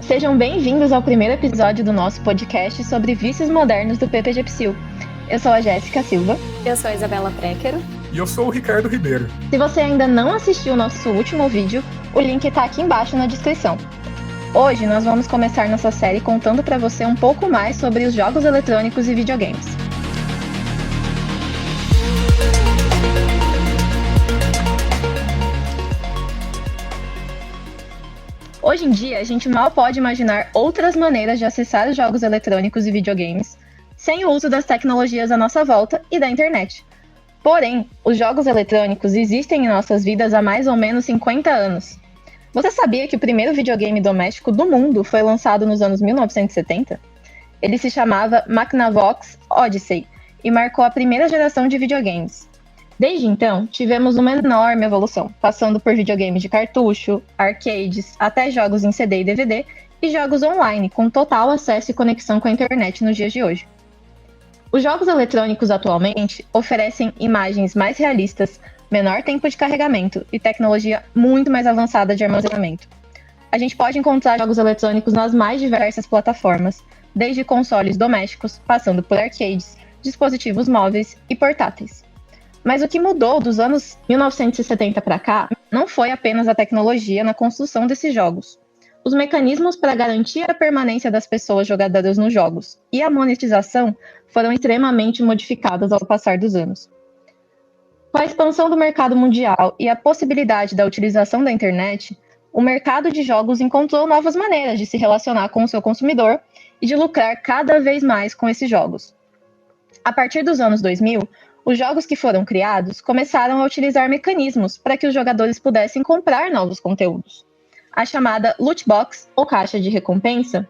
Sejam bem-vindos ao primeiro episódio do nosso podcast sobre vícios modernos do PPG Psil. Eu sou a Jéssica Silva. Eu sou a Isabela Préquero. E eu sou o Ricardo Ribeiro. Se você ainda não assistiu o nosso último vídeo, o link está aqui embaixo na descrição. Hoje nós vamos começar nossa série contando para você um pouco mais sobre os jogos eletrônicos e videogames. Hoje em dia, a gente mal pode imaginar outras maneiras de acessar os jogos eletrônicos e videogames sem o uso das tecnologias à nossa volta e da internet. Porém, os jogos eletrônicos existem em nossas vidas há mais ou menos 50 anos. Você sabia que o primeiro videogame doméstico do mundo foi lançado nos anos 1970? Ele se chamava Magnavox Odyssey e marcou a primeira geração de videogames. Desde então, tivemos uma enorme evolução, passando por videogames de cartucho, arcades, até jogos em CD e DVD, e jogos online, com total acesso e conexão com a internet nos dias de hoje. Os jogos eletrônicos atualmente oferecem imagens mais realistas, menor tempo de carregamento e tecnologia muito mais avançada de armazenamento. A gente pode encontrar jogos eletrônicos nas mais diversas plataformas, desde consoles domésticos, passando por arcades, dispositivos móveis e portáteis. Mas o que mudou dos anos 1970 para cá não foi apenas a tecnologia na construção desses jogos. Os mecanismos para garantir a permanência das pessoas jogadoras nos jogos e a monetização foram extremamente modificadas ao passar dos anos. Com a expansão do mercado mundial e a possibilidade da utilização da internet, o mercado de jogos encontrou novas maneiras de se relacionar com o seu consumidor e de lucrar cada vez mais com esses jogos. A partir dos anos 2000, os jogos que foram criados começaram a utilizar mecanismos para que os jogadores pudessem comprar novos conteúdos. A chamada loot box, ou caixa de recompensa,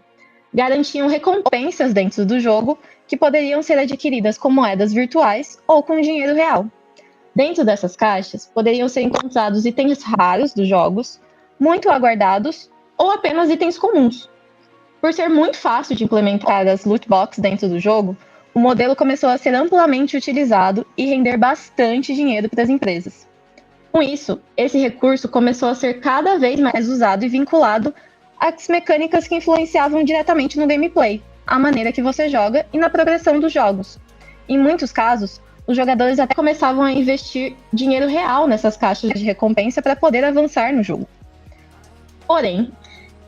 garantiam recompensas dentro do jogo que poderiam ser adquiridas com moedas virtuais ou com dinheiro real. Dentro dessas caixas, poderiam ser encontrados itens raros dos jogos, muito aguardados ou apenas itens comuns. Por ser muito fácil de implementar as loot box dentro do jogo, o modelo começou a ser amplamente utilizado e render bastante dinheiro para as empresas. Com isso, esse recurso começou a ser cada vez mais usado e vinculado às mecânicas que influenciavam diretamente no gameplay, a maneira que você joga e na progressão dos jogos. Em muitos casos, os jogadores até começavam a investir dinheiro real nessas caixas de recompensa para poder avançar no jogo. Porém,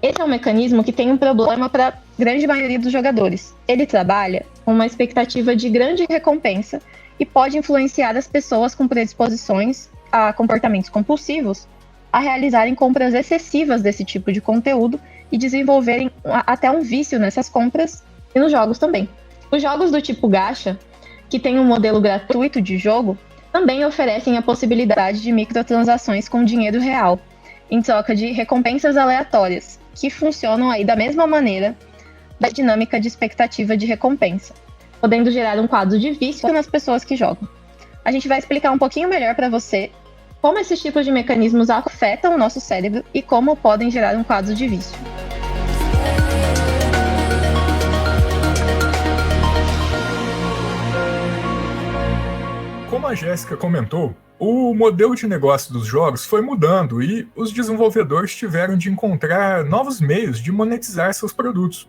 esse é um mecanismo que tem um problema para a grande maioria dos jogadores. Ele trabalha com uma expectativa de grande recompensa e pode influenciar as pessoas com predisposições a comportamentos compulsivos a realizarem compras excessivas desse tipo de conteúdo e desenvolverem até um vício nessas compras e nos jogos também. Os jogos do tipo gacha, que tem um modelo gratuito de jogo, também oferecem a possibilidade de microtransações com dinheiro real, em troca de recompensas aleatórias, que funcionam aí da mesma maneira da dinâmica de expectativa de recompensa, podendo gerar um quadro de vício nas pessoas que jogam. A gente vai explicar um pouquinho melhor para você como esses tipos de mecanismos afetam o nosso cérebro e como podem gerar um quadro de vício. Como a Jéssica comentou, o modelo de negócio dos jogos foi mudando e os desenvolvedores tiveram de encontrar novos meios de monetizar seus produtos.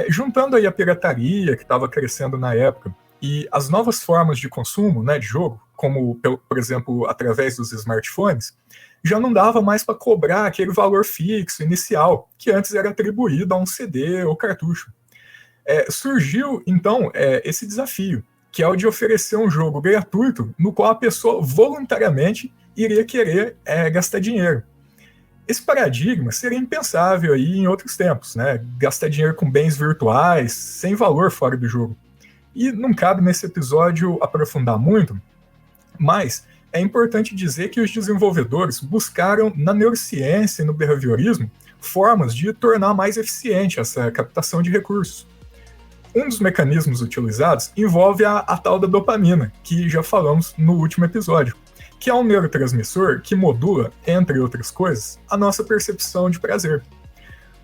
Juntando aí a pirataria que estava crescendo na época e as novas formas de consumo, né, de jogo, como, por exemplo, através dos smartphones, já não dava mais para cobrar aquele valor fixo inicial que antes era atribuído a um CD ou cartucho. Surgiu, então, esse desafio, que é o de oferecer um jogo gratuito no qual a pessoa voluntariamente iria querer gastar dinheiro. Esse paradigma seria impensável aí em outros tempos, né? Gastar dinheiro com bens virtuais, sem valor fora do jogo. E não cabe nesse episódio aprofundar muito, mas é importante dizer que os desenvolvedores buscaram na neurociência e no behaviorismo formas de tornar mais eficiente essa captação de recursos. Um dos mecanismos utilizados envolve a tal da dopamina, que já falamos no último episódio, que é um neurotransmissor que modula, entre outras coisas, a nossa percepção de prazer.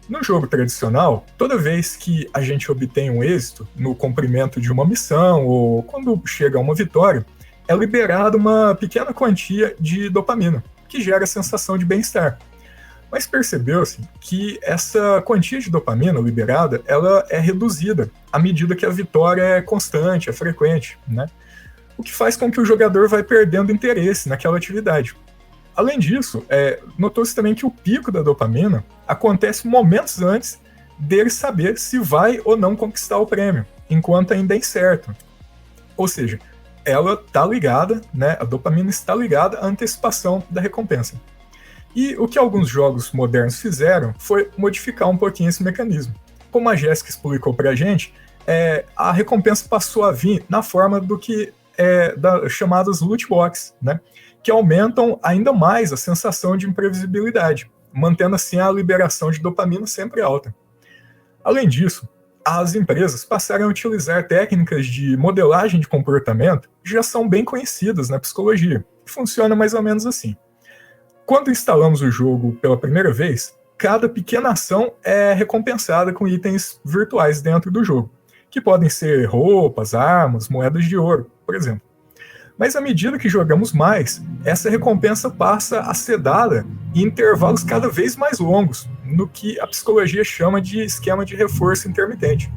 No jogo tradicional, toda vez que a gente obtém um êxito no cumprimento de uma missão ou quando chega a uma vitória, é liberada uma pequena quantia de dopamina, que gera a sensação de bem-estar. Mas percebeu-se que essa quantia de dopamina liberada, ela é reduzida à medida que a vitória é constante, é frequente, né? O que faz com que o jogador vai perdendo interesse naquela atividade. Além disso, notou-se também que o pico da dopamina acontece momentos antes dele saber se vai ou não conquistar o prêmio, enquanto ainda é incerto. Ou seja, ela está ligada, né, a dopamina está ligada à antecipação da recompensa. E o que alguns jogos modernos fizeram foi modificar um pouquinho esse mecanismo. Como a Jéssica explicou para a gente, a recompensa passou a vir na forma do que das chamadas loot box, né, que aumentam ainda mais a sensação de imprevisibilidade, mantendo assim a liberação de dopamina sempre alta. Além disso, as empresas passaram a utilizar técnicas de modelagem de comportamento que já são bem conhecidas na psicologia. Funciona mais ou menos assim. Quando instalamos o jogo pela primeira vez, cada pequena ação é recompensada com itens virtuais dentro do jogo, que podem ser roupas, armas, moedas de ouro, por exemplo. Mas à medida que jogamos mais, essa recompensa passa a ser dada em intervalos cada vez mais longos, no que a psicologia chama de esquema de reforço intermitente.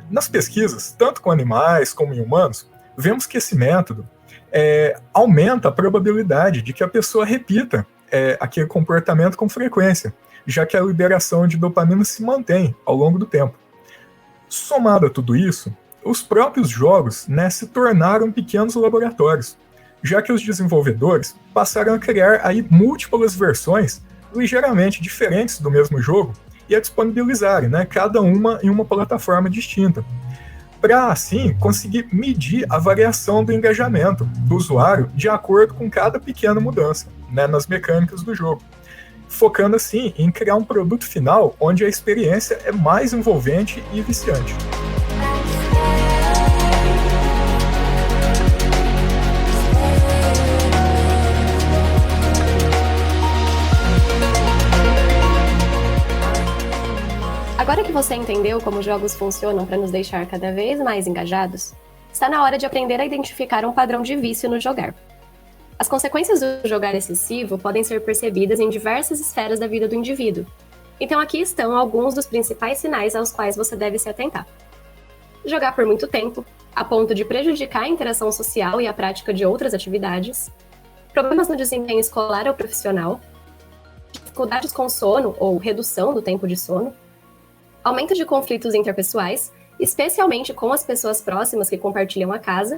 Nas pesquisas, tanto com animais como em humanos, vemos que esse método aumenta a probabilidade de que a pessoa repita aquele comportamento com frequência, já que a liberação de dopamina se mantém ao longo do tempo. Somado a tudo isso, os próprios jogos, né, se tornaram pequenos laboratórios, já que os desenvolvedores passaram a criar aí múltiplas versões ligeiramente diferentes do mesmo jogo e a disponibilizarem, né, cada uma em uma plataforma distinta, para assim conseguir medir a variação do engajamento do usuário de acordo com cada pequena mudança, né, nas mecânicas do jogo, focando assim em criar um produto final onde a experiência é mais envolvente e viciante. Agora que você entendeu como jogos funcionam para nos deixar cada vez mais engajados, está na hora de aprender a identificar um padrão de vício no jogar. As consequências do jogar excessivo podem ser percebidas em diversas esferas da vida do indivíduo. Então aqui estão alguns dos principais sinais aos quais você deve se atentar. Jogar por muito tempo, a ponto de prejudicar a interação social e a prática de outras atividades, problemas no desempenho escolar ou profissional, dificuldades com sono ou redução do tempo de sono, aumento de conflitos interpessoais, especialmente com as pessoas próximas que compartilham a casa,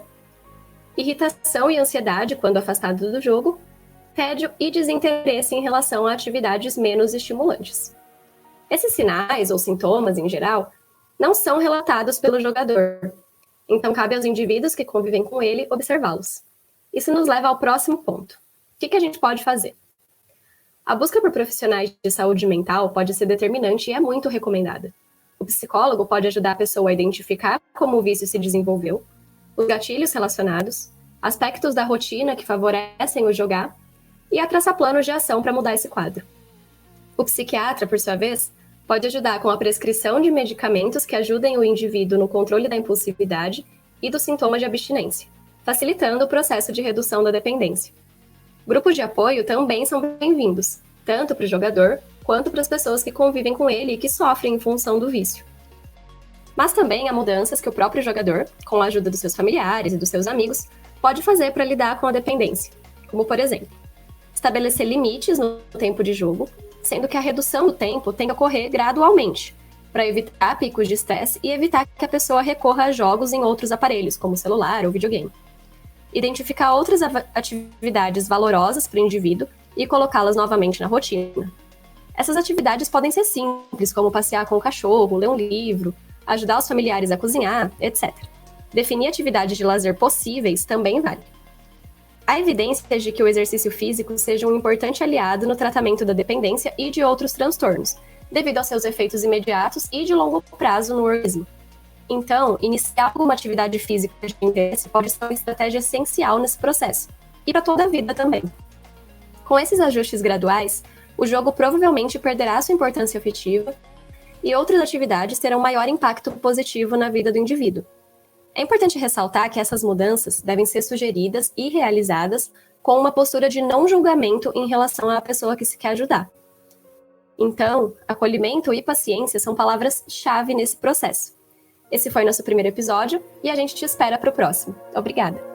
irritação e ansiedade quando afastado do jogo, tédio e desinteresse em relação a atividades menos estimulantes. Esses sinais ou sintomas, em geral, não são relatados pelo jogador, então cabe aos indivíduos que convivem com ele observá-los. Isso nos leva ao próximo ponto. O que a gente pode fazer? A busca por profissionais de saúde mental pode ser determinante e é muito recomendada. O psicólogo pode ajudar a pessoa a identificar como o vício se desenvolveu, os gatilhos relacionados, aspectos da rotina que favorecem o jogar e a traçar planos de ação para mudar esse quadro. O psiquiatra, por sua vez, pode ajudar com a prescrição de medicamentos que ajudem o indivíduo no controle da impulsividade e dos sintomas de abstinência, facilitando o processo de redução da dependência. Grupos de apoio também são bem-vindos, tanto para o jogador quanto para as pessoas que convivem com ele e que sofrem em função do vício. Mas também há mudanças que o próprio jogador, com a ajuda dos seus familiares e dos seus amigos, pode fazer para lidar com a dependência, como, por exemplo, estabelecer limites no tempo de jogo, sendo que a redução do tempo tem que ocorrer gradualmente, para evitar picos de estresse e evitar que a pessoa recorra a jogos em outros aparelhos, como celular ou videogame. Identificar outras atividades valorosas para o indivíduo e colocá-las novamente na rotina. Essas atividades podem ser simples, como passear com o cachorro, ler um livro, ajudar os familiares a cozinhar, etc. Definir atividades de lazer possíveis também vale. Há evidências de que o exercício físico seja um importante aliado no tratamento da dependência e de outros transtornos, devido aos seus efeitos imediatos e de longo prazo no organismo. Então, iniciar alguma atividade física de interesse pode ser uma estratégia essencial nesse processo, e para toda a vida também. Com esses ajustes graduais, o jogo provavelmente perderá sua importância afetiva e outras atividades terão maior impacto positivo na vida do indivíduo. É importante ressaltar que essas mudanças devem ser sugeridas e realizadas com uma postura de não julgamento em relação à pessoa que se quer ajudar. Então, acolhimento e paciência são palavras-chave nesse processo. Esse foi nosso primeiro episódio e a gente te espera para o próximo. Obrigada!